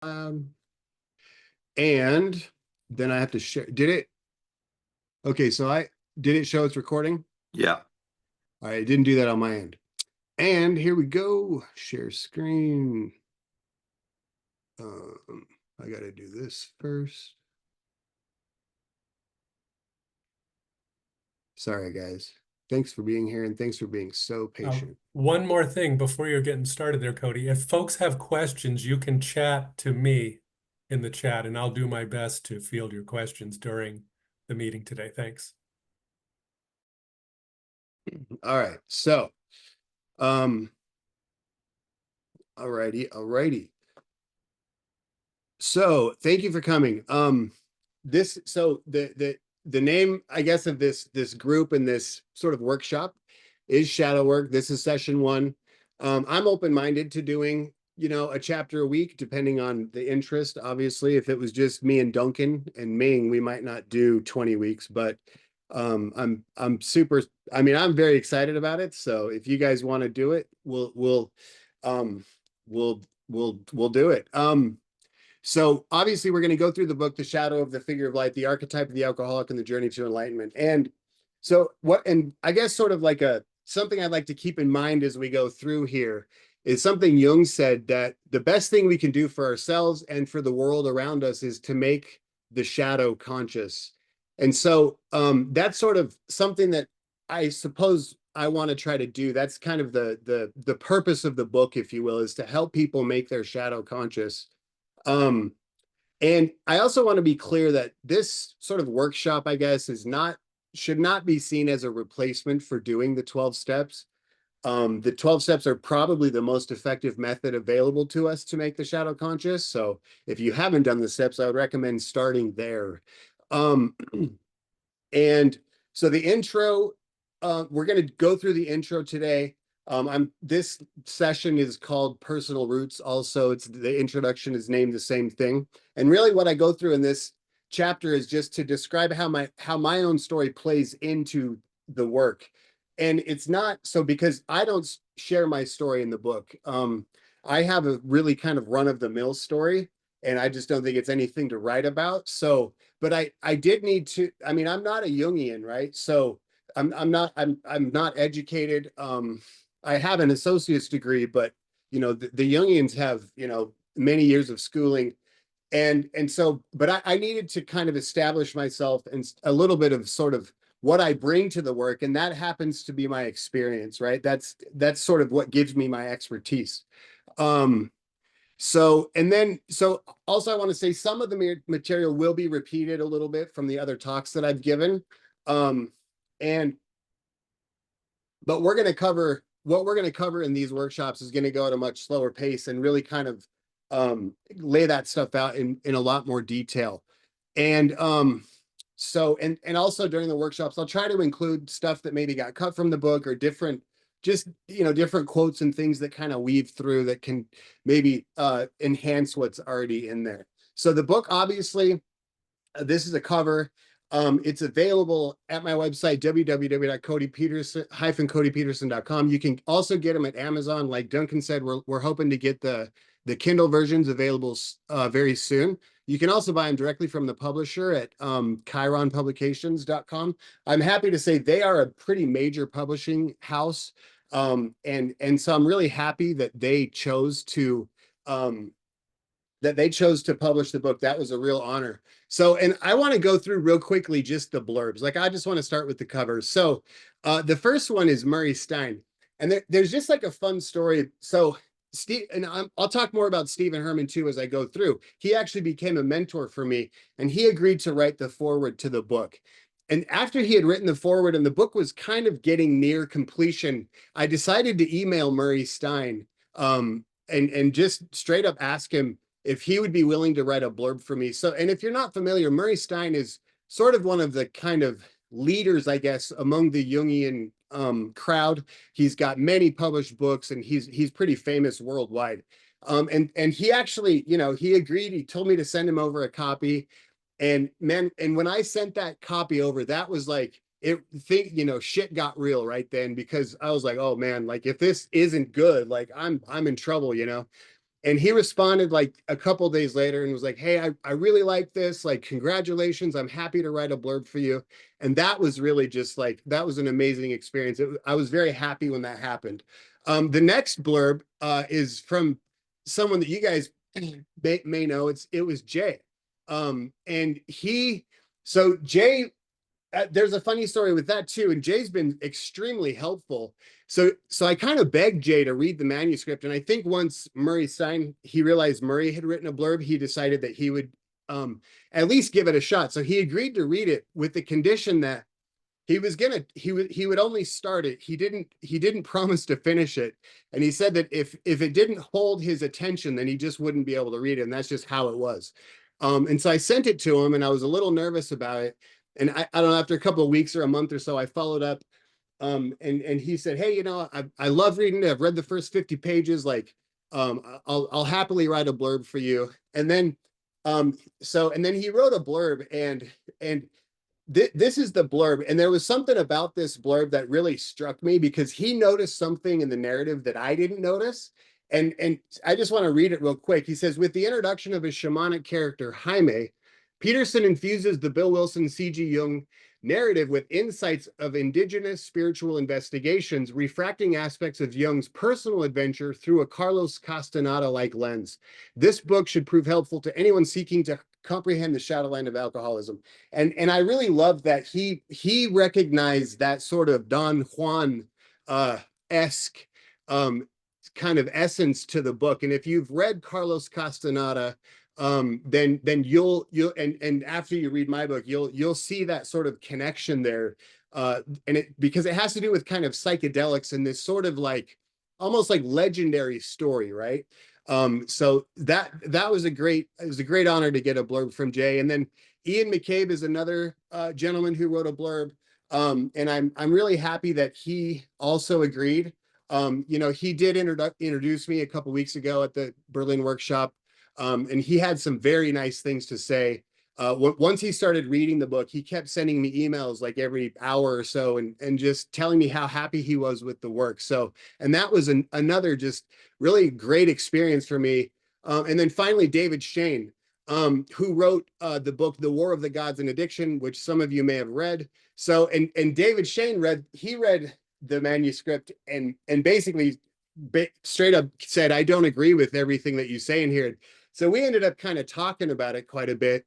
Um, and then I have to share. Did it? Okay, so I did it show it's recording? Yeah. All right, I didn't do that on my end. And here we go. Share screen. I got to do this first. Sorry, guys. Thanks for being here and thanks for being so patient. One more thing before you're getting started there, Cody. If folks have questions, you can chat to me in the chat, and I'll do my best to field your questions during the meeting today. Thanks. All right. So, um, alrighty. So thank you for coming. The name, I guess, of this group and this sort of workshop is Shadow Work. This is session one. I'm open-minded to doing, a chapter a week, depending on the interest. Obviously, if it was just me and Duncan and Ming, we might not do 20 weeks, but I'm super, I mean, I'm very excited about it. So if you guys want to do it, um we'll do it. So obviously we're going to go through the book, The Shadow of the Figure of Light, the archetype of the alcoholic and the journey to enlightenment. And I guess sort of like something I'd like to keep in mind as we go through here is something Jung said, that the best thing we can do for ourselves and for the world around us is to make the shadow conscious. And so that's sort of something that I suppose I want to try to do. That's kind of the purpose of the book, if you will, is to help people make their shadow conscious. Um, and I also want to be clear that this sort of workshop, I guess, should not be seen as a replacement for doing the 12 steps. The 12 steps are probably the most effective method available to us to make the shadow conscious. So if you haven't done the steps, I would recommend starting there. And so the intro, we're going to go through the intro today. This session is called Personal Roots. Also, the introduction is named the same thing. And really what I go through in this chapter is just to describe how my own story plays into the work. And it's not so because I don't share my story in the book. I have a really kind of run-of-the-mill story, and I just don't think it's anything to write about. So, but I did need to, I mean, I'm not a Jungian, right? So I'm not educated. I have an associate's degree, but the Jungians have many years of schooling, and so, but I needed to kind of establish myself and a little bit of sort of what I bring to the work, and that happens to be my experience, right? That's sort of what gives me my expertise. So also I want to say some of the material will be repeated a little bit from the other talks that I've given. Um, and but we're going to cover what we're going to cover in these workshops is going to go at a much slower pace and really kind of lay that stuff out in a lot more detail. And and also during the workshops, I'll try to include stuff that maybe got cut from the book or different, just different quotes and things that kind of weave through that can maybe enhance what's already in there. So the book, obviously, this is a cover. It's available at my website, www.codypeterson-codypeterson.com. You can also get them at Amazon. Like Duncan said, we're hoping to get the Kindle versions available very soon. You can also buy them directly from the publisher at chironpublications.com. I'm happy to say they are a pretty major publishing house. And so I'm really happy that they chose to publish the book. That was a real honor. So, and I want to go through real quickly just the blurbs. Like, I just want to start with the cover. So, the first one is Murray Stein, and there's just like a fun story. So, Steve, and I'll talk more about Stephen Herman too as I go through. He actually became a mentor for me, and he agreed to write the foreword to the book. And after he had written the foreword and the book was kind of getting near completion, I decided to email Murray Stein and just straight up ask him if he would be willing to write a blurb for me. So, and if you're not familiar, Murray Stein is sort of one of the kind of leaders, I guess, among the Jungian crowd. He's got many published books, and he's pretty famous worldwide. And he actually, he agreed. He told me to send him over a copy. And man, and when I sent that copy over, that was like shit got real right then, because I was like, oh man, like if this isn't good, like I'm in trouble. and he responded like a couple days later and was like, hey, I really like this, like, congratulations, I'm happy to write a blurb for you. And that was really just like, that was an amazing experience. I was very happy when that happened. The next blurb is from someone that you guys may know. It was Jay. And Jay, there's a funny story with that too, and Jay's been extremely helpful. So I kind of begged Jay to read the manuscript, and I think once Murray signed, he realized Murray had written a blurb. He decided that he would at least give it a shot. So he agreed to read it with the condition that he would only start it. He didn't promise to finish it, and he said that if it didn't hold his attention, then he just wouldn't be able to read it, and that's just how it was. And so I sent it to him, and I was a little nervous about it. And I don't know, after a couple of weeks or a month or so, I followed up, and he said, hey, I love reading it. I've read the first 50 pages. Like, I'll happily write a blurb for you. And then he wrote a blurb, and this is the blurb. And there was something about this blurb that really struck me, because he noticed something in the narrative that I didn't notice. And I just want to read it real quick. He says, with the introduction of his shamanic character, Jaime, Peterson infuses the Bill Wilson C.G. Jung narrative with insights of indigenous spiritual investigations, refracting aspects of Jung's personal adventure through a Carlos Castaneda-like lens. This book should prove helpful to anyone seeking to comprehend the shadowland of alcoholism. And I really love that he recognized that sort of Don Juan esque kind of essence to the book. And if you've read Carlos Castaneda, then you'll and after you read my book, you'll see that sort of connection there. And because it has to do with kind of psychedelics and this sort of like almost like legendary story, right? So that was it was a great honor to get a blurb from Jay. And then Ian McCabe is another gentleman who wrote a blurb. And I'm really happy that he also agreed. He did introduce me a couple weeks ago at the Berlin workshop. And he had some very nice things to say. Once he started reading the book, he kept sending me emails like every hour or so, and just telling me how happy he was with the work. So, and that was another just really great experience for me. And then finally, David Shane, who wrote the book, The War of the Gods and Addiction, which some of you may have read. So, and David Shane read the manuscript and basically straight up said, I don't agree with everything that you say in here. So we ended up kind of talking about it quite a bit.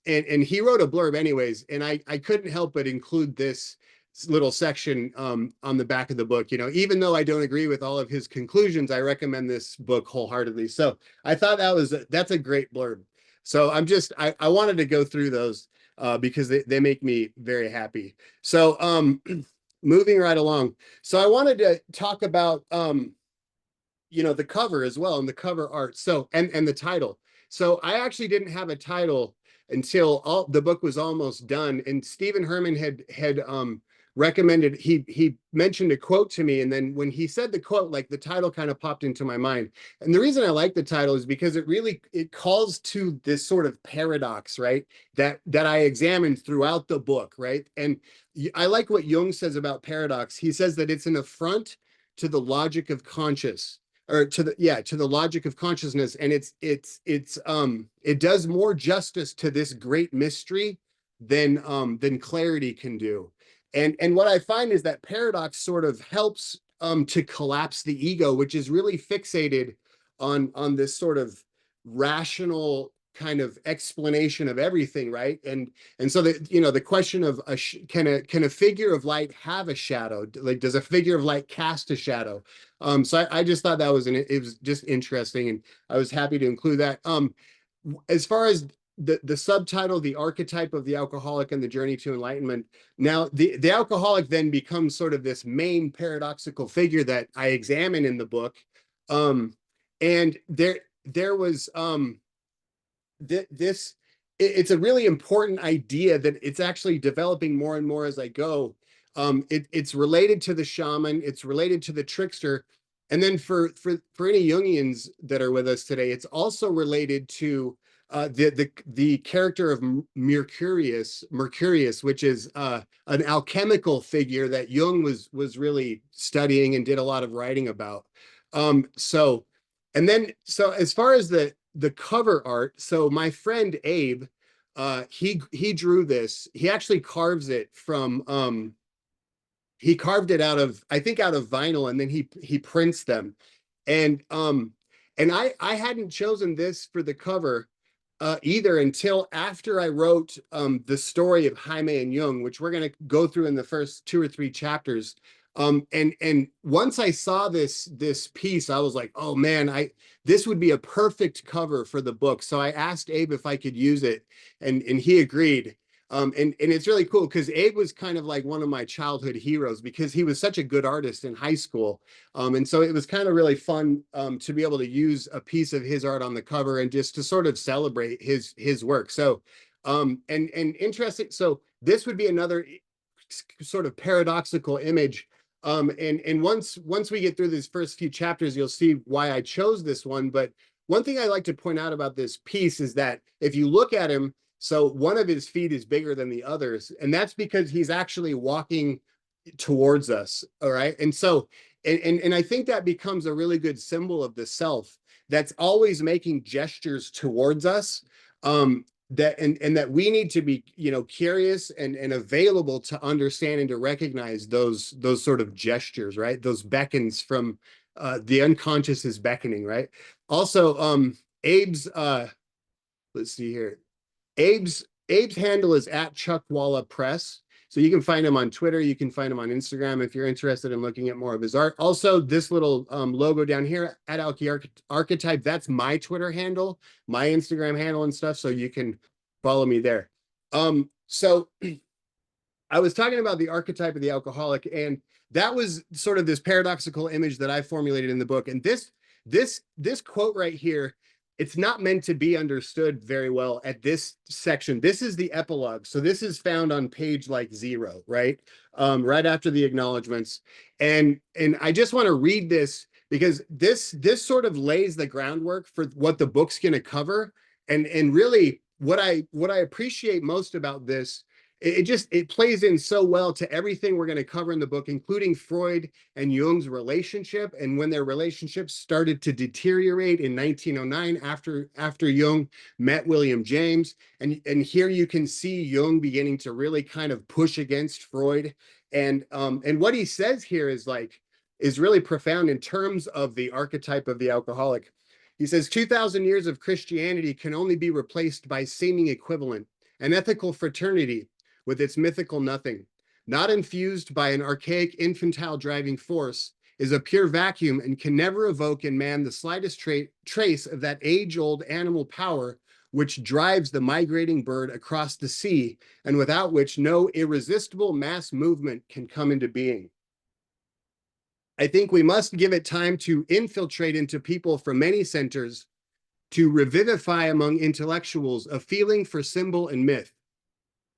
And he wrote a blurb anyways. And I couldn't help but include this little section on the back of the book. Even though I don't agree with all of his conclusions, I recommend this book wholeheartedly. So I thought that's a great blurb. So I wanted to go through those because they make me very happy. So moving right along. So I wanted to talk about the cover as well, and the cover art. So and the title. So I actually didn't have a title until the book was almost done, and Stephen Herman had recommended, he mentioned a quote to me, and then when he said the quote, like the title kind of popped into my mind. And the reason I like the title is because it calls to this sort of paradox, right, that I examined throughout the book, right? And I like what Jung says about paradox. He says that it's an affront to the logic of conscious, or to the logic of consciousness. And it does more justice to this great mystery than clarity can do. And what I find is that paradox sort of helps to collapse the ego, which is really fixated on this sort of rational kind of explanation of everything, right? And so the question of can a figure of light have a shadow? Like, does a figure of light cast a shadow? So I just thought that it was just interesting, and I was happy to include that. As far as the subtitle, The Archetype of the Alcoholic and the Journey to Enlightenment. Now, the alcoholic then becomes sort of this main paradoxical figure that I examine in the book. And there was it's a really important idea that it's actually developing more and more as I go. It's related to the shaman, it's related to the trickster, and then for any Jungians that are with us today, it's also related to the character of Mercurius, which is an alchemical figure that Jung was really studying and did a lot of writing about. And then, so as far as the cover art, so my friend Abe, he drew this. He actually carves it from he carved it out of, I think, out of vinyl, and then he prints them. And I hadn't chosen this for the cover either until after I wrote the story of Jaime and Jung, which we're going to go through in the first 2 or 3 chapters. And once I saw this piece, I was like, oh man, this would be a perfect cover for the book. So I asked Abe if I could use it, and he agreed. And it's really cool because Abe was kind of like one of my childhood heroes because he was such a good artist in high school. And so it was kind of really fun to be able to use a piece of his art on the cover and just to sort of celebrate his work. So and interesting. So this would be another sort of paradoxical image. And once we get through these first few chapters, you'll see why I chose this one. But one thing I like to point out about this piece is that if you look at him, so one of his feet is bigger than the others, and that's because he's actually walking towards us. All right. And so, and I think that becomes a really good symbol of the self that's always making gestures towards us. That and that we need to be, curious and available to understand and to recognize those sort of gestures, right? Those beckons from the unconscious is beckoning, right? Also, Abe's let's see here. Abe's handle is at Chuckwalla Press. So you can find him on Twitter. You can find him on Instagram if you're interested in looking at more of his art. Also, this little logo down here at Alki Archetype, that's my Twitter handle, my Instagram handle and stuff. So you can follow me there. So I was talking about the archetype of the alcoholic, and that was sort of this paradoxical image that I formulated in the book. And this quote right here, it's not meant to be understood very well at this section. This is the epilogue. So this is found on page like 0, right? Right after the acknowledgments. And I just want to read this because this sort of lays the groundwork for what the book's going to cover. And really what I appreciate most about this, it plays in so well to everything we're going to cover in the book, including Freud and Jung's relationship, and when their relationship started to deteriorate in 1909 after Jung met William James. And here you can see Jung beginning to really kind of push against Freud. And what he says here is really profound in terms of the archetype of the alcoholic. He says 2,000 years of Christianity can only be replaced by seeming equivalent, an ethical fraternity with its mythical nothing, not infused by an archaic infantile driving force, is a pure vacuum and can never evoke in man the slightest trace of that age-old animal power which drives the migrating bird across the sea, and without which no irresistible mass movement can come into being. I think we must give it time to infiltrate into people from many centers, to revivify among intellectuals a feeling for symbol and myth,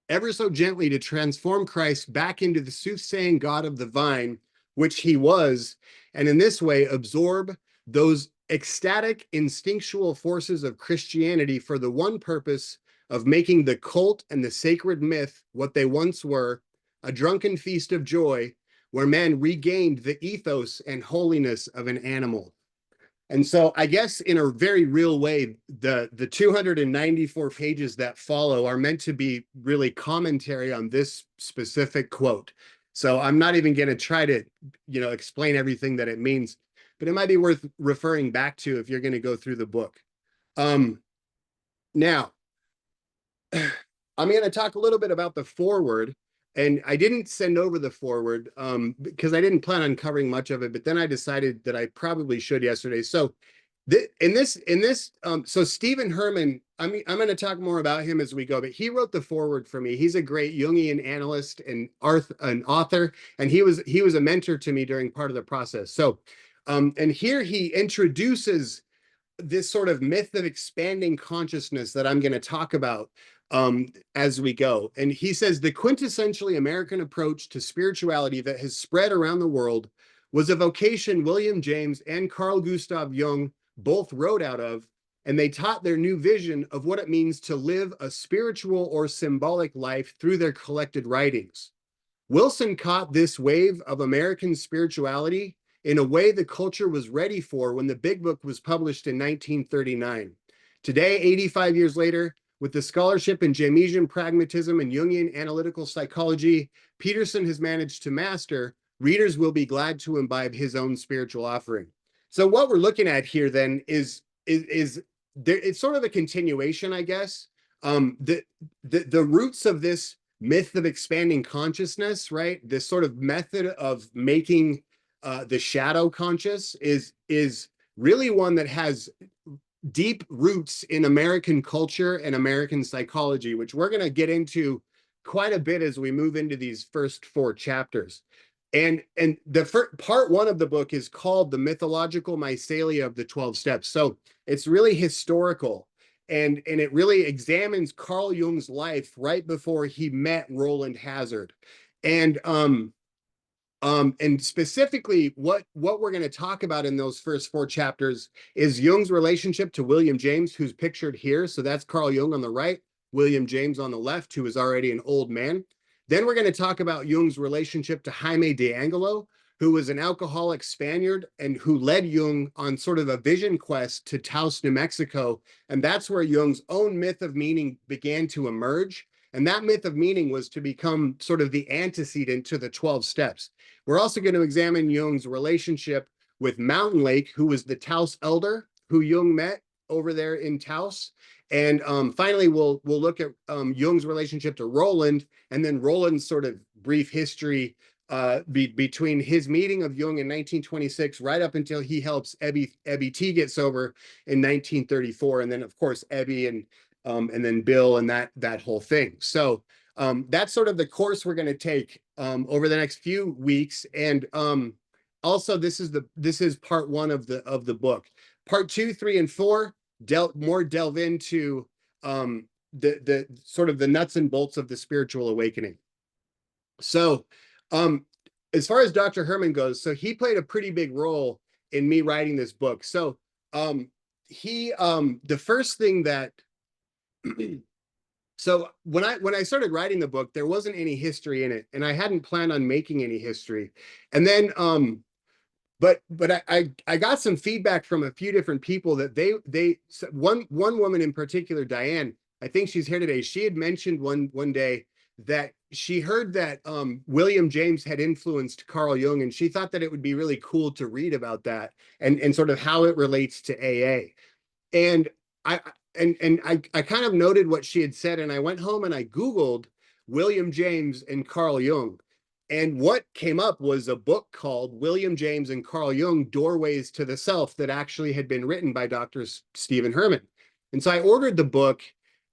ever so gently to transform Christ back into the soothsaying God of the vine, which he was, and in this way absorb those ecstatic, instinctual forces of Christianity for the one purpose of making the cult and the sacred myth what they once were, a drunken feast of joy, where man regained the ethos and holiness of an animal. And so I guess in a very real way, the 294 pages that follow are meant to be really commentary on this specific quote. So I'm not even going to try to, explain everything that it means, but it might be worth referring back to if you're going to go through the book. Now, I'm going to talk a little bit about the foreword. And I didn't send over the foreword because I didn't plan on covering much of it, but then I decided that I probably should yesterday. So so Stephen Herman, I'm going to talk more about him as we go, but he wrote the foreword for me. He's a great Jungian analyst and an author, and he was a mentor to me during part of the process. So, and here he introduces this sort of myth of expanding consciousness that I'm going to talk about as we go. And he says the quintessentially American approach to spirituality that has spread around the world was a vocation William James and Carl Gustav Jung both wrote out of, and they taught their new vision of what it means to live a spiritual or symbolic life through their collected writings. Wilson caught this wave of American spirituality in a way the culture was ready for when the Big Book was published in 1939. Today, 85 years later, with the scholarship in Jamesian pragmatism and Jungian analytical psychology Peterson has managed to master, readers will be glad to imbibe his own spiritual offering. So what we're looking at here then is there, it's sort of a continuation, I guess. The roots of this myth of expanding consciousness, right? This sort of method of making the shadow conscious is really one that has deep roots in American culture and American psychology, which we're going to get into quite a bit as we move into these first 4 chapters. And the first, part 1 of the book is called The Mythological Mycelia of the 12 Steps. So it's really historical, and it really examines Carl Jung's life right before he met Roland Hazard. And specifically, what we're going to talk about in those first 4 chapters is Jung's relationship to William James, who's pictured here. So that's Carl Jung on the right, William James on the left, who is already an old man. Then we're going to talk about Jung's relationship to Jaime de Angelo, who was an alcoholic Spaniard and who led Jung on sort of a vision quest to Taos, New Mexico. And that's where Jung's own myth of meaning began to emerge. And that myth of meaning was to become sort of the antecedent to the 12 steps. We're also going to examine Jung's relationship with Mountain Lake, who was the Taos elder who Jung met over there in Taos. And finally, we'll look at Jung's relationship to Roland, and then Roland's sort of brief history between his meeting of Jung in 1926 right up until he helps Ebby T get sober in 1934, and then of course Ebby and then Bill and that whole thing. So that's sort of the course we're going to take over the next few weeks. And also this is part 1 of the book. Part 2, 3, and 4 delve into the sort of the nuts and bolts of the spiritual awakening. So as far as Dr. Herman goes, so he played a pretty big role in me writing this book. So the first thing that so when I started writing the book, there wasn't any history in it, and I hadn't planned on making any history. And then but I got some feedback from a few different people that one woman in particular, Diane, I think she's here today. She had mentioned one day that she heard that William James had influenced Carl Jung, and she thought that it would be really cool to read about that and sort of how it relates to AA. And I kind of noted what she had said, and I went home and I Googled William James and Carl Jung. And what came up was a book called William James and Carl Jung, Doorways to the Self, that actually had been written by Dr. Stephen Herman. And so I ordered the book,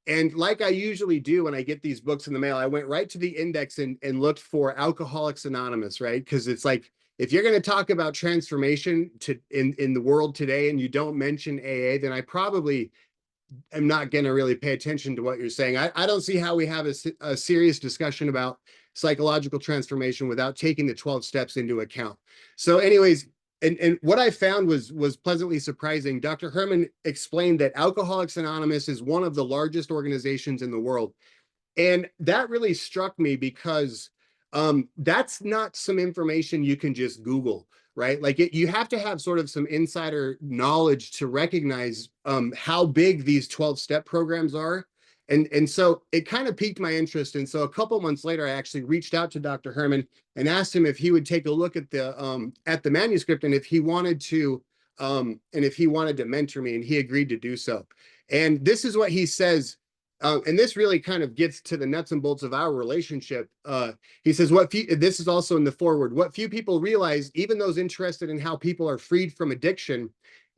and like I usually do when I get these books in the mail, I went right to the index and looked for Alcoholics Anonymous, right? Because it's like, if you're going to talk about transformation in the world today and you don't mention AA, then I probably am not going to really pay attention to what you're saying. I don't see how we have a serious discussion about psychological transformation without taking the 12 steps into account. So anyways, and what I found was pleasantly surprising. Dr. Herman explained that Alcoholics Anonymous is one of the largest organizations in the world. And that really struck me because that's not some information you can just Google, right? Like you have to have sort of some insider knowledge to recognize how big these 12-step programs are. And so it kind of piqued my interest. And so a couple months later, I actually reached out to Dr. Herman and asked him if he would take a look at the manuscript and if he wanted to mentor me, and he agreed to do so. And this is what he says. And this really kind of gets to the nuts and bolts of our relationship. He says, this is also in the foreword, what few people realize, even those interested in how people are freed from addiction,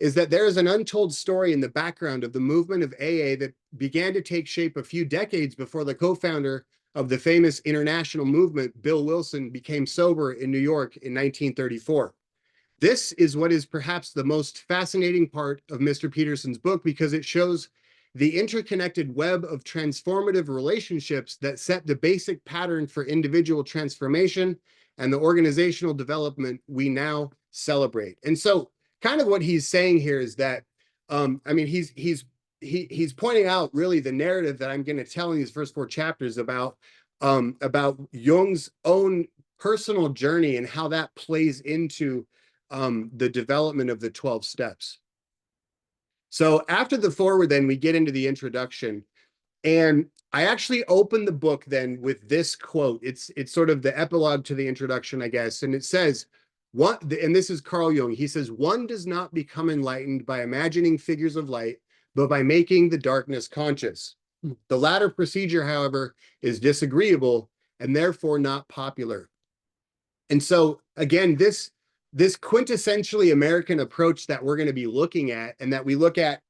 is that there is an untold story in the background of the movement of AA that began to take shape a few decades before the co-founder of the famous international movement, Bill Wilson, became sober in New York in 1934. This is what is perhaps the most fascinating part of Mr. Peterson's book, because it shows the interconnected web of transformative relationships that set the basic pattern for individual transformation and the organizational development we now celebrate. And so kind of what he's saying here is that, I mean, he's pointing out really the narrative that I'm going to tell in these first 4 chapters about Jung's own personal journey and how that plays into the development of the 12 steps. So after the foreword, then we get into the introduction. And I actually opened the book then with this quote. It's sort of the epilogue to the introduction, I guess. And it says, one, and this is Carl Jung. He says, one does not become enlightened by imagining figures of light, but by making the darkness conscious. The latter procedure, however, is disagreeable and therefore not popular. And so again, this quintessentially American approach that we're going to be looking at, and that we look at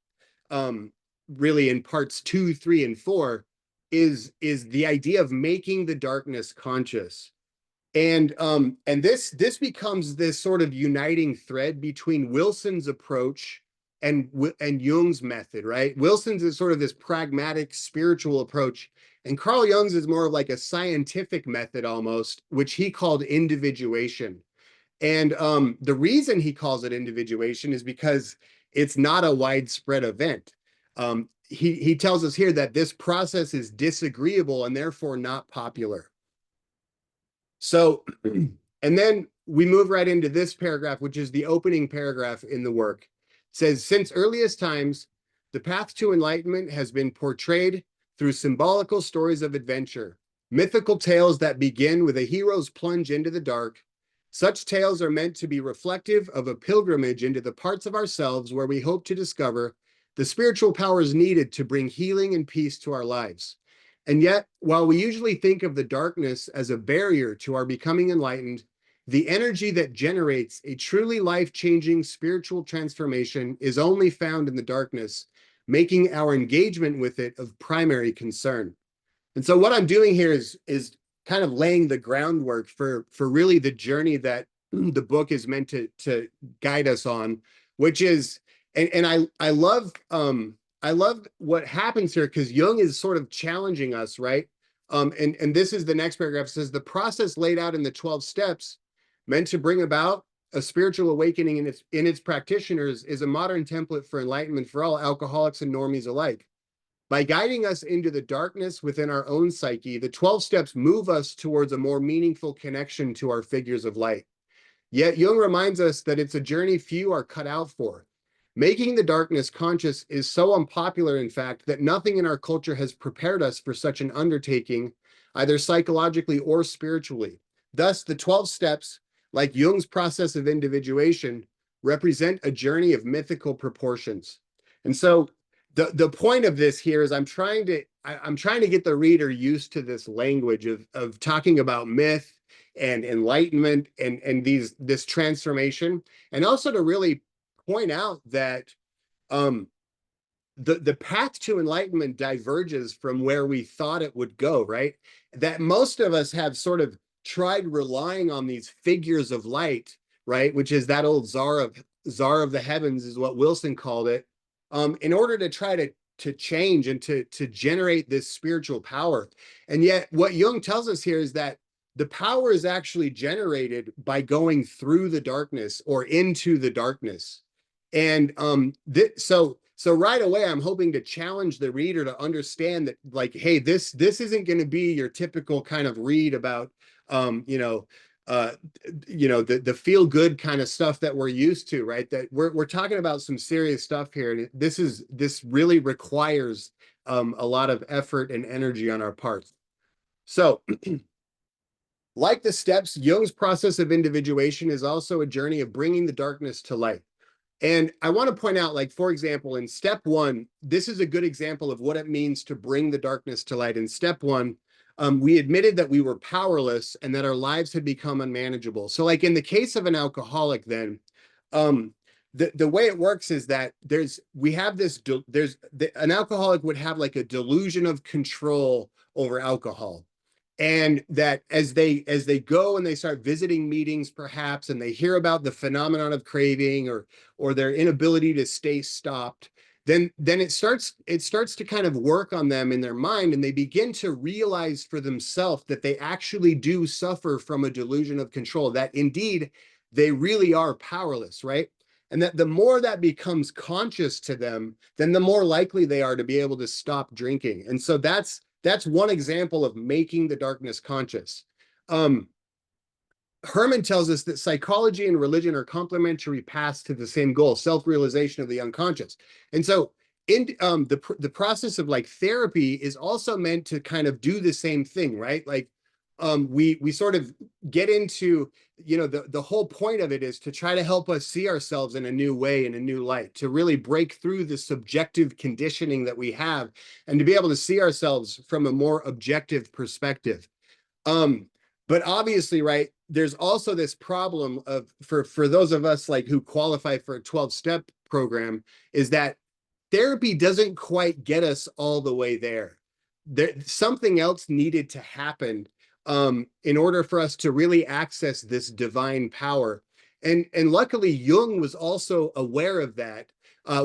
um, really in parts 2, 3, and 4, is the idea of making the darkness conscious. And this becomes this sort of uniting thread between Wilson's approach and Jung's method, right? Wilson's is sort of this pragmatic spiritual approach, and Carl Jung's is more of like a scientific method almost, which he called individuation. And the reason he calls it individuation is because it's not a widespread event. He tells us here that this process is disagreeable and therefore not popular. So, and then we move right into this paragraph, which is the opening paragraph in the work. It says, since earliest times, the path to enlightenment has been portrayed through symbolical stories of adventure, mythical tales that begin with a hero's plunge into the dark. Such tales are meant to be reflective of a pilgrimage into the parts of ourselves where we hope to discover the spiritual powers needed to bring healing and peace to our lives. And yet, while we usually think of the darkness as a barrier to our becoming enlightened, the energy that generates a truly life-changing spiritual transformation is only found in the darkness, making our engagement with it of primary concern. And so what I'm doing here is kind of laying the groundwork for really the journey that the book is meant to guide us on, which is, and I love what happens here, because Jung is sort of challenging us, right? And this is the next paragraph. It says, the process laid out in the 12 steps meant to bring about a spiritual awakening in its practitioners is a modern template for enlightenment for all alcoholics and normies alike. By guiding us into the darkness within our own psyche, the 12 steps move us towards a more meaningful connection to our figures of light. Yet Jung reminds us that it's a journey few are cut out for. Making the darkness conscious is so unpopular, in fact, that nothing in our culture has prepared us for such an undertaking, either psychologically or spiritually. Thus, the 12 steps, like Jung's process of individuation, represent a journey of mythical proportions. And so the point of this here is I'm trying to get the reader used to this language of talking about myth and enlightenment and this transformation, and also to really point out that the path to enlightenment diverges from where we thought it would go, right? That most of us have sort of tried relying on these figures of light, right? Which is that old czar of the heavens is what Wilson called it, in order to try to change and to generate this spiritual power. And yet what Jung tells us here is that the power is actually generated by going through the darkness or into the darkness. And so right away, I'm hoping to challenge the reader to understand that, like, hey, this isn't going to be your typical kind of read about, the feel good kind of stuff that we're used to, right? That we're talking about some serious stuff here, and this really requires a lot of effort and energy on our part. So, like the steps, Jung's process of individuation is also a journey of bringing the darkness to light. And I want to point out, like, for example, in step 1, this is a good example of what it means to bring the darkness to light. In step 1, we admitted that we were powerless and that our lives had become unmanageable. So like in the case of an alcoholic, then the way it works is that an alcoholic would have like a delusion of control over alcohol. And that as they go and they start visiting meetings, perhaps, and they hear about the phenomenon of craving or their inability to stay stopped, then it starts to kind of work on them in their mind, and they begin to realize for themselves that they actually do suffer from a delusion of control, that indeed they really are powerless, right? And that the more that becomes conscious to them, then the more likely they are to be able to stop drinking. And so that's one example of making the darkness conscious. Herman tells us that psychology and religion are complementary paths to the same goal, self-realization of the unconscious. And so in the process of like therapy is also meant to kind of do the same thing, right? Like we sort of get into, you know, the whole point of it is to try to help us see ourselves in a new way, in a new light, to really break through the subjective conditioning that we have and to be able to see ourselves from a more objective perspective. Um, but obviously, right, there's also this problem of for those of us like who qualify for a 12-step program, is that therapy doesn't quite get us all the way there. Something else needed to happen in order for us to really access this divine power. And luckily, Jung was also aware of that,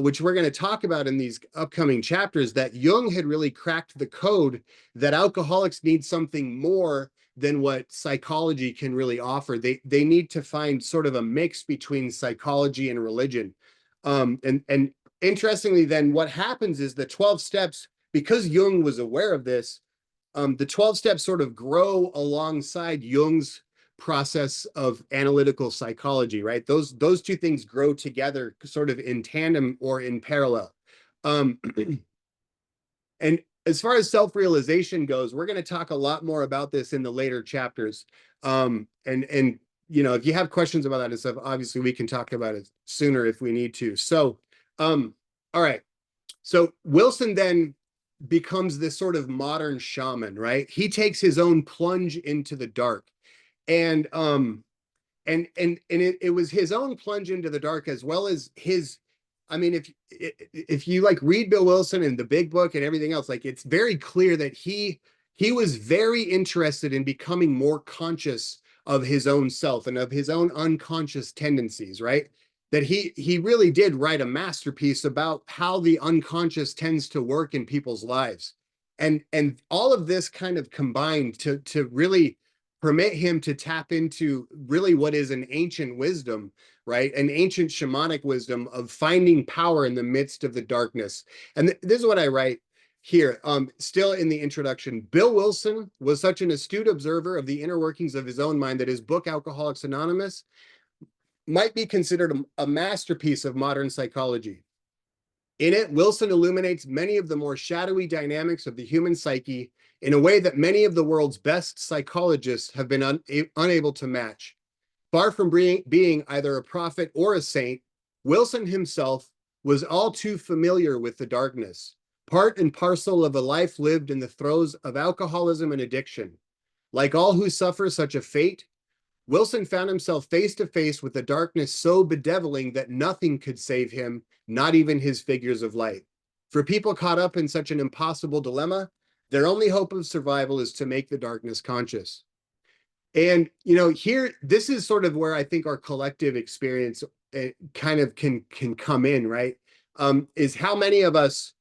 which we're going to talk about in these upcoming chapters, that Jung had really cracked the code that alcoholics need something more than what psychology can really offer. They need to find sort of a mix between psychology and religion. And interestingly, then what happens is the 12 steps, because Jung was aware of this, the 12 steps sort of grow alongside Jung's process of analytical psychology, right? Those two things grow together sort of in tandem or in parallel. Um, and as far as self-realization goes, we're going to talk a lot more about this in the later chapters. And you know, if you have questions about that and stuff, obviously we can talk about it sooner if we need to. So, all right. So Wilson then becomes this sort of modern shaman, right? He takes his own plunge into the dark. And it was his own plunge into the dark, as well as his, I mean, if you like read Bill Wilson and the Big Book and everything else, like it's very clear that he was very interested in becoming more conscious of his own self and of his own unconscious tendencies, right? That he really did write a masterpiece about how the unconscious tends to work in people's lives. And all of this kind of combined to really permit him to tap into really what is an ancient wisdom, right? An ancient shamanic wisdom of finding power in the midst of the darkness. And this is what I write here, still in the introduction. Bill Wilson was such an astute observer of the inner workings of his own mind that his book, Alcoholics Anonymous, might be considered a masterpiece of modern psychology. In it, Wilson illuminates many of the more shadowy dynamics of the human psyche in a way that many of the world's best psychologists have been unable to match. Far from being either a prophet or a saint, Wilson himself was all too familiar with the darkness, part and parcel of a life lived in the throes of alcoholism and addiction. Like all who suffer such a fate, Wilson found himself face to face with a darkness so bedeviling that nothing could save him, not even his figures of light. For people caught up in such an impossible dilemma, their only hope of survival is to make the darkness conscious. And, you know, here, this is sort of where I think our collective experience kind of can come in, right? Is how many of us,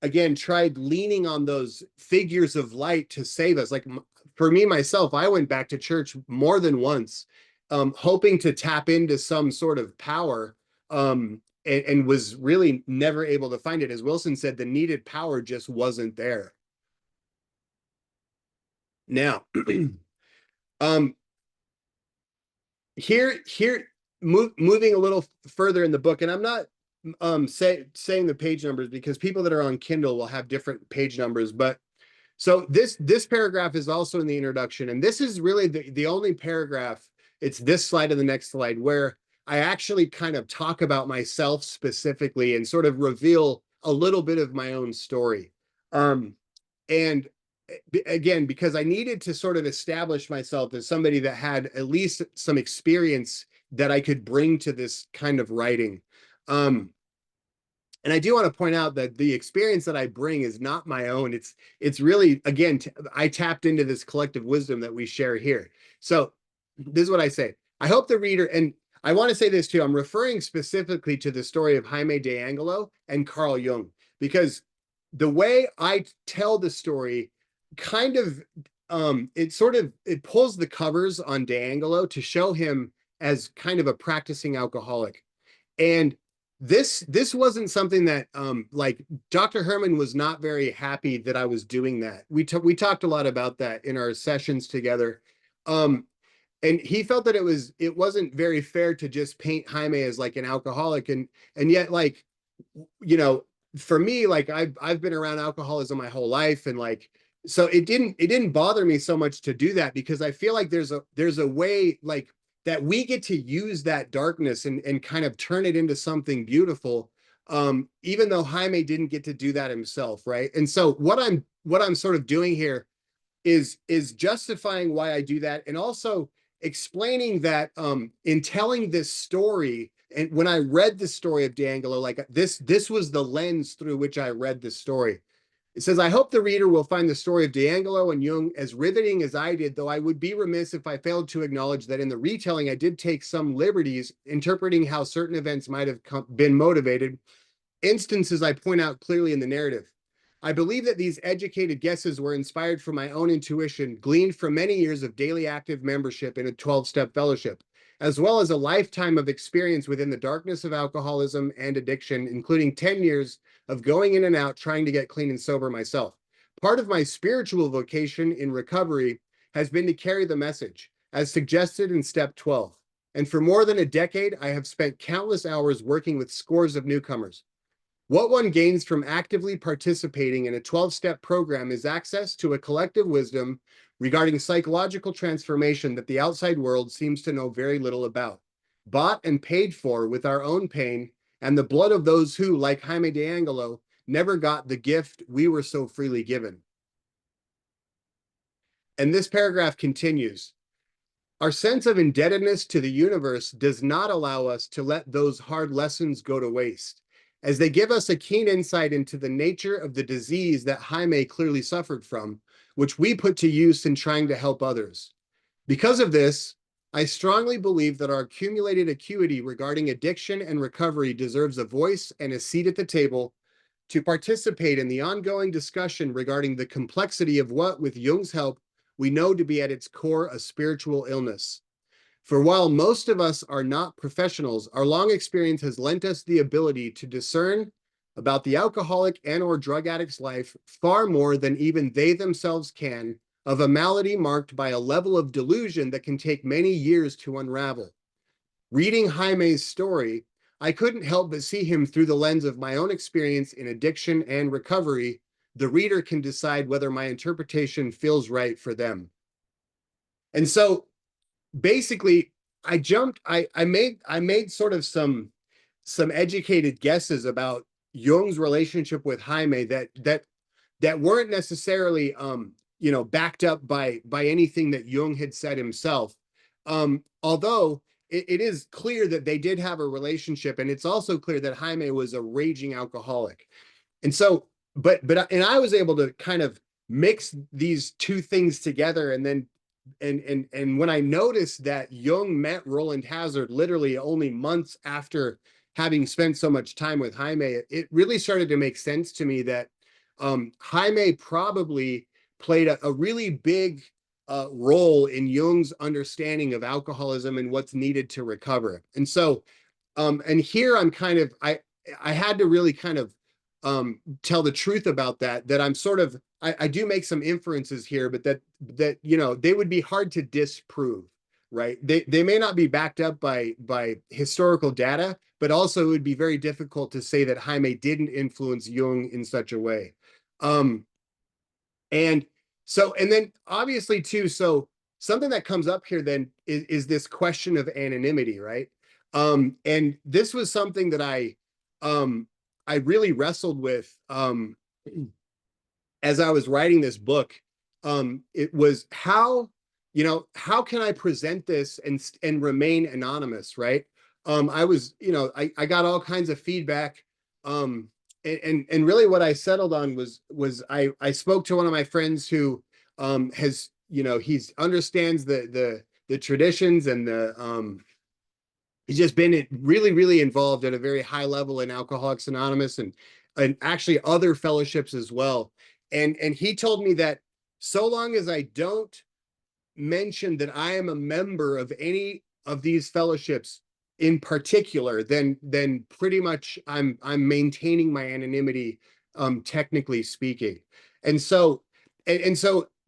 again, tried leaning on those figures of light to save us. Like for me, myself, I went back to church more than once, hoping to tap into some sort of power, and was really never able to find it. As Wilson said, the needed power just wasn't there. Now, um, moving a little further in the book, and I'm not saying the page numbers because people that are on Kindle will have different page numbers, but so this paragraph is also in the introduction, and this is really the only paragraph, it's this slide and the next slide, where I actually kind of talk about myself specifically and sort of reveal a little bit of my own story. And again, because I needed to sort of establish myself as somebody that had at least some experience that I could bring to this kind of writing. And I do want to point out that the experience that I bring is not my own. It's really, again, I tapped into this collective wisdom that we share here. So this is what I say. I hope the reader, and I want to say this too, I'm referring specifically to the story of Jaime de Angelo and Carl Jung, because the way I tell the story kind of, it pulls the covers on de Angelo to show him as kind of a practicing alcoholic. And this wasn't something that like Dr. Herman was not very happy that I was doing that. We talked a lot about that in our sessions together. and he felt that it wasn't very fair to just paint Jaime as like an alcoholic, and yet like, you know, for me, like I've been around alcoholism my whole life, and like, so it didn't bother me so much to do that, because I feel like there's a way like that we get to use that darkness and kind of turn it into something beautiful, even though Jaime didn't get to do that himself, right? And so what I'm sort of doing here is justifying why I do that, and also explaining that in telling this story, and when I read the story of D'Angelo, like this was the lens through which I read this story. It says, I hope the reader will find the story of D'Angelo and Jung as riveting as I did, though I would be remiss if I failed to acknowledge that in the retelling, I did take some liberties interpreting how certain events might have been motivated, instances I point out clearly in the narrative. I believe that these educated guesses were inspired from my own intuition, gleaned from many years of daily active membership in a 12-step fellowship, as well as a lifetime of experience within the darkness of alcoholism and addiction, including 10 years of going in and out trying to get clean and sober myself. Part of my spiritual vocation in recovery has been to carry the message, as suggested in step 12. And for more than a decade, I have spent countless hours working with scores of newcomers. What one gains from actively participating in a 12-step program is access to a collective wisdom regarding psychological transformation that the outside world seems to know very little about, bought and paid for with our own pain and the blood of those who, like Jaime D'Angelo, never got the gift we were so freely given. And this paragraph continues. Our sense of indebtedness to the universe does not allow us to let those hard lessons go to waste, as they give us a keen insight into the nature of the disease that Jaime clearly suffered from, which we put to use in trying to help others. Because of this, I strongly believe that our accumulated acuity regarding addiction and recovery deserves a voice and a seat at the table to participate in the ongoing discussion regarding the complexity of what, with Jung's help, we know to be at its core a spiritual illness. For while most of us are not professionals, our long experience has lent us the ability to discern about the alcoholic and or drug addict's life far more than even they themselves can, of a malady marked by a level of delusion that can take many years to unravel. Reading Jaime's story, I couldn't help but see him through the lens of my own experience in addiction and recovery. The reader can decide whether my interpretation feels right for them. And so basically, I made sort of some educated guesses about Jung's relationship with Jaime that weren't necessarily backed up by anything that Jung had said himself. Although it is clear that they did have a relationship, and it's also clear that Jaime was a raging alcoholic. And so, and I was able to kind of mix these two things together, and then and when I noticed that Jung met Roland Hazard literally only months after having spent so much time with Jaime, it really started to make sense to me that Jaime probably played a really big role in Jung's understanding of alcoholism and what's needed to recover. And so, and here I'm kind of, I had to really kind of tell the truth about that I'm sort of, I do make some inferences here, but that they would be hard to disprove, right? They may not be backed up by historical data, but also it would be very difficult to say that Jaime didn't influence Jung in such a way. Um, and so, and then obviously too, so something that comes up here then is this question of anonymity, right? And this was something that I really wrestled with as I was writing this book. It was how can I present this and remain anonymous, right? I was, I got all kinds of feedback. And really what I settled on was I spoke to one of my friends who has, he's understands the traditions and he's just been really, really involved at a very high level in Alcoholics Anonymous and actually other fellowships as well. And he told me that so long as I don't mention that I am a member of any of these fellowships in particular, then pretty much I'm maintaining my anonymity, technically speaking. And so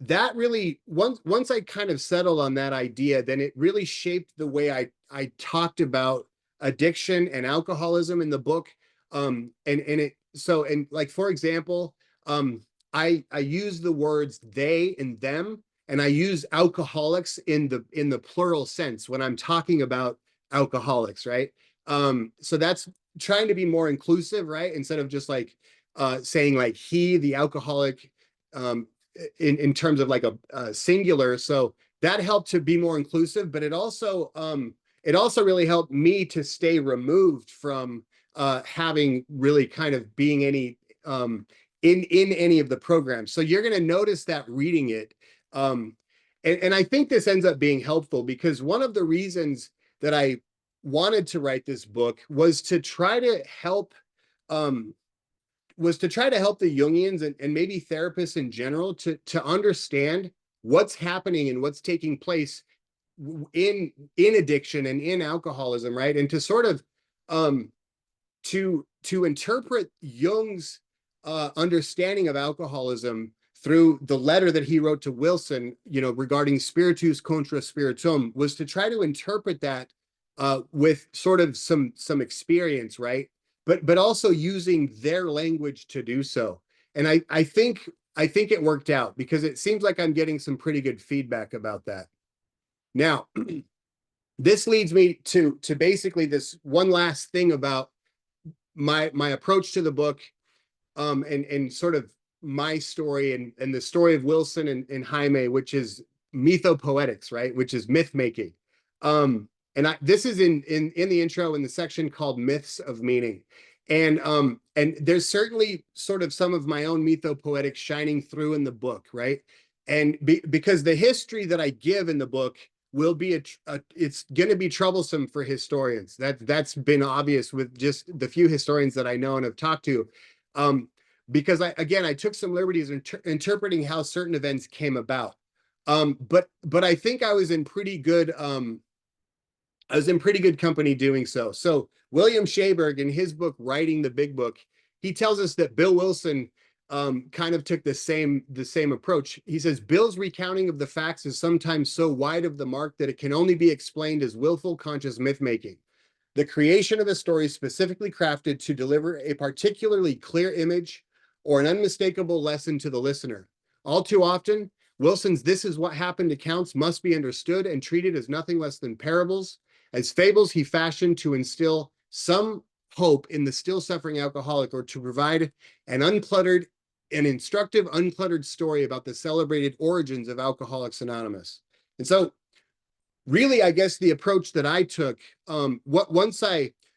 that really, once I kind of settled on that idea, then it really shaped the way I talked about addiction and alcoholism in the book. And it so and like for example, I use the words they and them, and I use alcoholics in the plural sense when I'm talking about alcoholics, right? So that's trying to be more inclusive, right? Instead of just like saying like he, the alcoholic, um, in terms of like a singular. So that helped to be more inclusive, but it also really helped me to stay removed from having really kind of being any in any of the programs. So you're going to notice that reading it. And I think this ends up being helpful because one of the reasons that I wanted to write this book was to try to help um, the Jungians and maybe therapists in general to understand what's happening and what's taking place in addiction and in alcoholism, right? And to sort of um, to interpret Jung's understanding of alcoholism through the letter that he wrote to Wilson, regarding spiritus contra spiritum, was to try to interpret that with sort of some experience, right? But also using their language to do so. And I think it worked out because it seems like I'm getting some pretty good feedback about that. Now, this leads me to basically this one last thing about my approach to the book, and sort of my story and the story of Wilson and Jaime, which is mythopoetics, right? Which is myth making. And this is in the intro in the section called Myths of Meaning. And there's certainly sort of some of my own mythopoetics shining through in the book, right? And because the history that I give in the book will be it's going to be troublesome for historians. That's been obvious with just the few historians that I know and have talked to. Because I took some liberties interpreting how certain events came about. But I think I was in pretty good company doing so. So William Shaberg, in his book Writing the Big Book, he tells us that Bill Wilson kind of took the same approach. He says Bill's recounting of the facts is sometimes so wide of the mark that it can only be explained as willful conscious myth making, the creation of a story specifically crafted to deliver a particularly clear image or an unmistakable lesson to the listener. All too often, Wilson's "this is what happened" accounts must be understood and treated as nothing less than parables, as fables he fashioned to instill some hope in the still suffering alcoholic, or to provide an instructive, uncluttered story about the celebrated origins of Alcoholics Anonymous. And so really, I guess the approach that I took,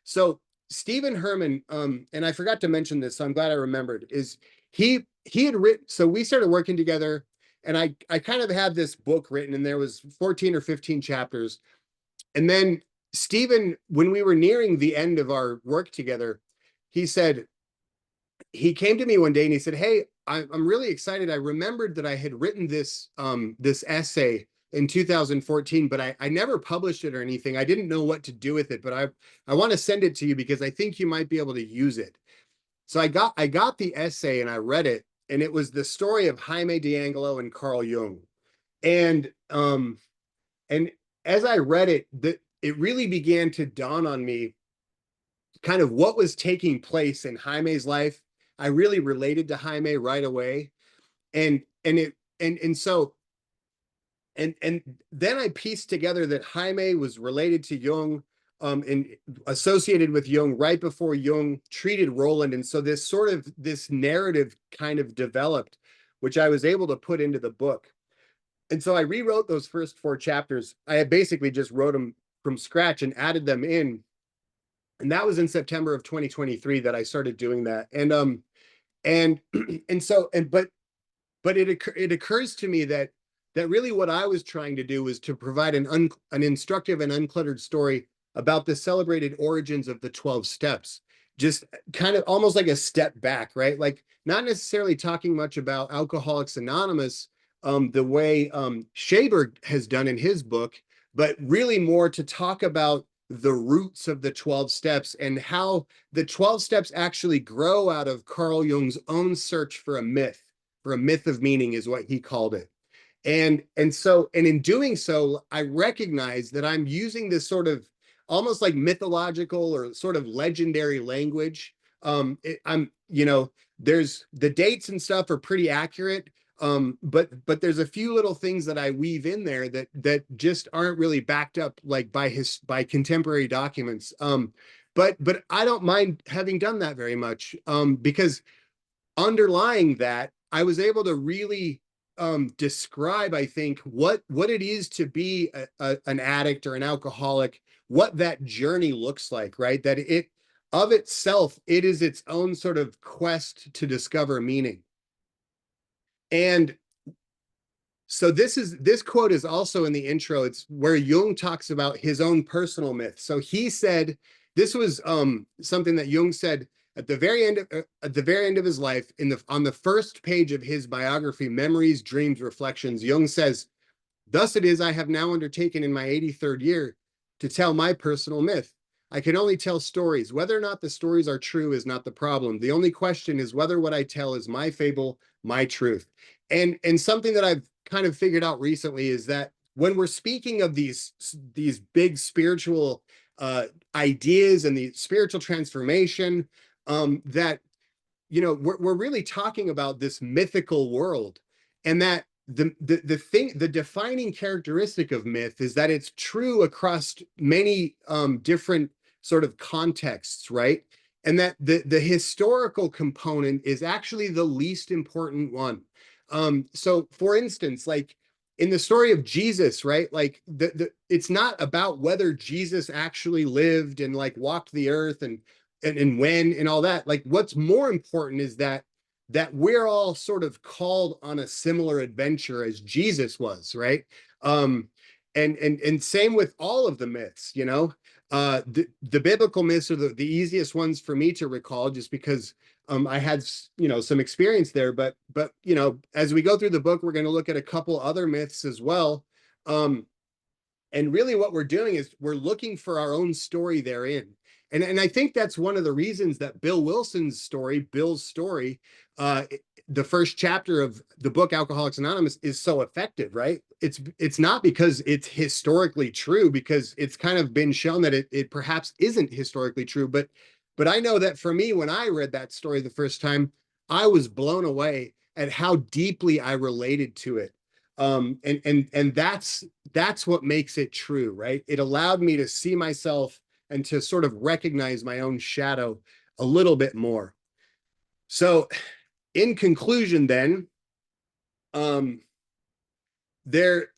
so Stephen Herman, and I forgot to mention this, so I'm glad I remembered, is he had written, so we started working together, and I kind of had this book written, and there was 14 or 15 chapters. And then Stephen, when we were nearing the end of our work together, he came to me one day and he said, "Hey, I'm really excited. I remembered that I had written this essay in 2014, but I never published it or anything. I didn't know what to do with it, but I want to send it to you because I think you might be able to use it." So I got the essay and I read it, and it was the story of Jaime D'Angelo and Carl Jung. And as I read it, it really began to dawn on me kind of what was taking place in Jaime's life. I really related to Jaime right away. And then I pieced together that Jaime was related to Jung, and associated with Jung right before Jung treated Roland. And so this narrative kind of developed, which I was able to put into the book. And so I rewrote those first 4 chapters. I had basically just wrote them from scratch and added them in. And that was in September of 2023 that I started doing that. And and so and but it occurs to me that really what I was trying to do was to provide an instructive and uncluttered story about the celebrated origins of the 12 steps, just kind of almost like a step back, right? Like not necessarily talking much about Alcoholics Anonymous, the way Shaberg has done in his book, but really more to talk about the roots of the 12 steps and how the 12 steps actually grow out of Carl Jung's own search for a myth of meaning, is what he called it. And in doing so, I recognize that I'm using this sort of almost like mythological or sort of legendary language. I'm, there's the dates and stuff are pretty accurate. But there's a few little things that I weave in there that just aren't really backed up like by contemporary documents. But I don't mind having done that very much, because underlying that, I was able to really describe, I think, what it is to be an addict or an alcoholic, what that journey looks like, right? That it of itself, it is its own sort of quest to discover meaning. And so this quote is also in the intro. It's where Jung talks about his own personal myth. So he said this was something that Jung said at the very end of his life, on the first page of his biography, Memories, Dreams, Reflections. Jung says, "Thus it is I have now undertaken in my 83rd year to tell my personal myth. I can only tell stories. Whether or not the stories are true is not the problem. The only question is whether what I tell is my fable, my truth." And something that I've kind of figured out recently is that when we're speaking of these big spiritual ideas and the spiritual transformation, that we're really talking about this mythical world, and that the defining characteristic of myth is that it's true across many different sort of contexts, right? And that the historical component is actually the least important one. So for instance, like in the story of Jesus, right? Like it's not about whether Jesus actually lived and like walked the earth and when and all that. Like what's more important is that we're all sort of called on a similar adventure as Jesus was, right? Um, and same with all of the myths, the biblical myths are the easiest ones for me to recall, just because I had some experience there. But as we go through the book, we're going to look at a couple other myths as well. And really what we're doing is we're looking for our own story therein. And I think that's one of the reasons that Bill's story, uh, the first chapter of the book Alcoholics Anonymous, is so effective, right? It's not because it's historically true, because it's kind of been shown that it perhaps isn't historically true. But I know that for me, when I read that story the first time, I was blown away at how deeply I related to it. And that's what makes it true, right? It allowed me to see myself and to sort of recognize my own shadow a little bit more. So in conclusion, then, um, there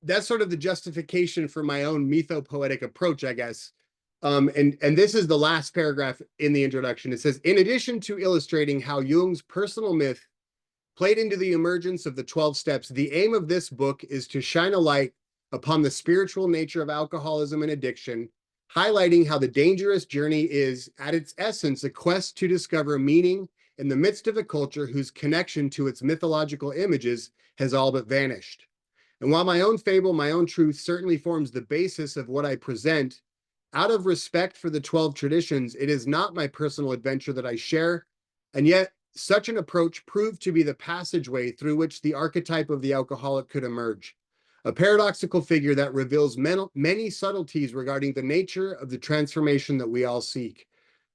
that's sort of the justification for my own mythopoetic approach, I guess. And this is the last paragraph in the introduction. It says, in addition to illustrating how Jung's personal myth played into the emergence of the 12 steps, the aim of this book is to shine a light upon the spiritual nature of alcoholism and addiction, highlighting how the dangerous journey is, at its essence, a quest to discover meaning in the midst of a culture whose connection to its mythological images has all but vanished. And while my own fable, my own truth certainly forms the basis of what I present, out of respect for the 12 traditions, it is not my personal adventure that I share, and yet such an approach proved to be the passageway through which the archetype of the alcoholic could emerge, a paradoxical figure that reveals many subtleties regarding the nature of the transformation that we all seek.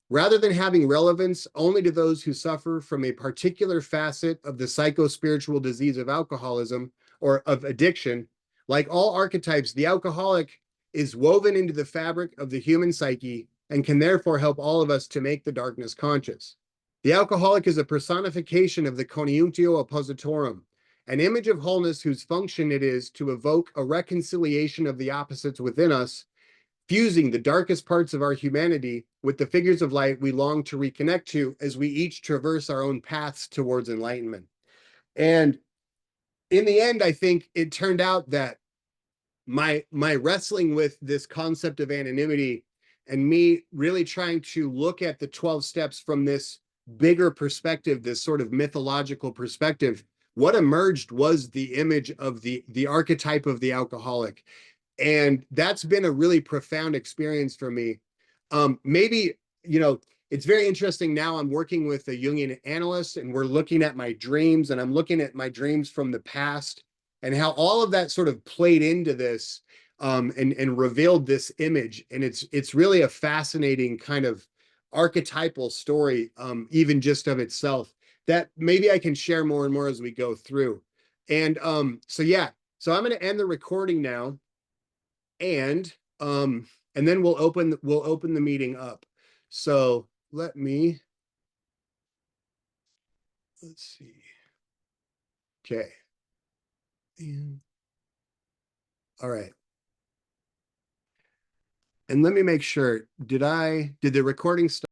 Rather than having relevance only to those who suffer from a particular facet of the psycho-spiritual disease of alcoholism or of addiction, like all archetypes, the alcoholic is woven into the fabric of the human psyche and can therefore help all of us to make the darkness conscious. The alcoholic is a personification of the conjunctio oppositorum, an image of wholeness whose function it is to evoke a reconciliation of the opposites within us, fusing the darkest parts of our humanity with the figures of light we long to reconnect to as we each traverse our own paths towards enlightenment. And in the end, I think it turned out that my wrestling with this concept of anonymity and me really trying to look at the 12 steps from this bigger perspective, this sort of mythological perspective, what emerged was the image of the archetype of the alcoholic. And that's been a really profound experience for me. Maybe, it's very interesting now. I'm working with a Jungian analyst, and we're looking at my dreams, and I'm looking at my dreams from the past and how all of that sort of played into this, and revealed this image. And it's really a fascinating kind of archetypal story, even just of itself, that maybe I can share more and more as we go through. And so yeah, so I'm going to end the recording now, and and then we'll open the meeting up. So let's see. Okay. And, all right. And let me make sure, did the recording stop?